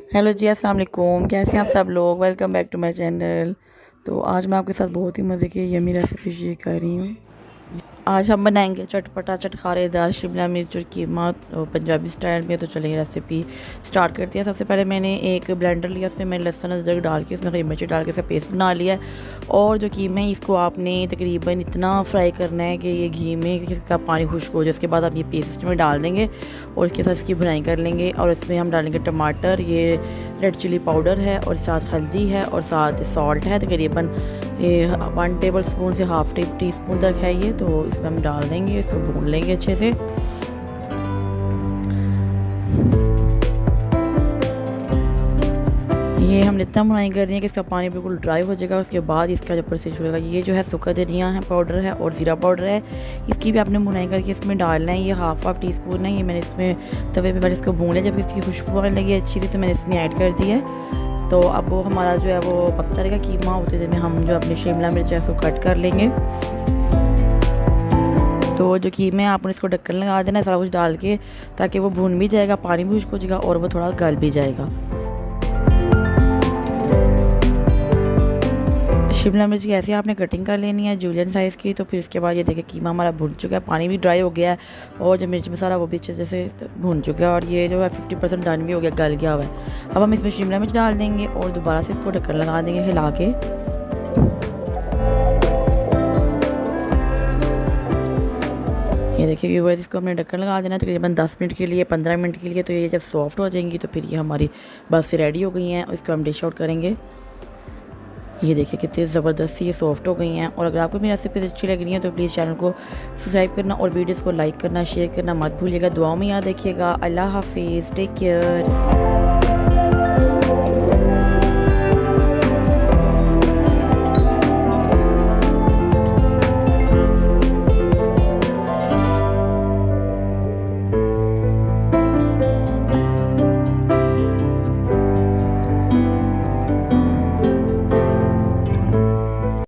Hello जी, अस्सलाम वालेकुम। कैसे हैं आप सब लोग? Welcome back to my channel. तो आज मैं आपके साथ बहुत ही मज़े की यमी रेसिपी शेयर कर रही हूँ। आज हम बनाएंगे चटपटा चटखारेदार शिमला मिर्च और कीमा पंजाबी स्टाइल में। तो चलिए रेसिपी स्टार्ट करते हैं। सबसे पहले मैंने एक ब्लेंडर लिया, उसमें मैंने लहसुन अदरक डाल के उसमें हरी मिर्ची डाल के इसका पेस्ट बना लिया है। और जो कीमा है इसको आपने तकरीबन इतना फ्राई करना है कि ये घी में इसका पानी खुश्क हो जाए। उसके बाद आप ये पेस्ट में डाल देंगे और इसके साथ इसकी भुनाई कर लेंगे। और इसमें हम डालेंगे टमाटर, ये रेड चिली पाउडर है और साथ हल्दी है और साथ सॉल्ट है। तकरीबन 1 टेबल स्पून से हाफ टी स्पून तक है ये। तो इसमें हम डाल देंगे, इसको भून लेंगे अच्छे से। ये हम इतना भुनाई कर रही है कि इसका पानी बिल्कुल ड्राई हो जाएगा। उसके बाद इसका जो प्रोसेस होगा, ये जो है सूखा धनिया है पाउडर है और ज़ीरा पाउडर है, इसकी भी आपने भुनाई करके इसमें डालना है। ये हाफ टी स्पून है। ये मैंने इसमें तवे पे पहले इसको भून लिया, जब इसकी खुशबू आने लगी अच्छी थी तो मैंने इसमें ऐड कर दिया है। तो अब वो हमारा जो है वो पकता रहेगा कीमा। होते देर में हम जो अपनी शिमला मिर्च है उसको कट कर लेंगे। तो जो कीमे है आपने इसको ढक्कन लगा देना है सारा कुछ डाल के, ताकि वो भून भी जाएगा, पानी भी खुश्क हो जाएगा और वो थोड़ा गल भी जाएगा। शिमला मिर्च की ऐसे आपने कटिंग कर लेनी है जूलियन साइज़ की। तो फिर इसके बाद ये देखिए कीमा हमारा भुन चुका है, पानी भी ड्राई हो गया है और जो मिर्च मसाला वो भी अच्छे से भुन चुका है और ये जो है 50% डन भी हो गया, गल गया हुआ है। अब हम इसमें शिमला मिर्च डाल देंगे और दोबारा से इसको ढक्कन लगा देंगे हिला के। ये देखिए व्यूअर्स, इसको हमने ढक्कन लगा देना तकरीबन 10 मिनट के लिए, 15 मिनट के लिए। तो ये जब सॉफ्ट हो जाएंगी तो फिर ये हमारी बस से रेडी हो गई हैं। इसको हम डिश आउट करेंगे। ये देखिए कितनी ज़बरदस्ती ये सॉफ्ट हो गई हैं। और अगर आपको मेरी रेसिपीज अच्छी लग रही हैं तो प्लीज़ चैनल को सब्सक्राइब करना और वीडियोस को लाइक करना, शेयर करना मत भूलिएगा। दुआओं में याद रखिएगा। अल्लाह हाफिज़, टेक केयर।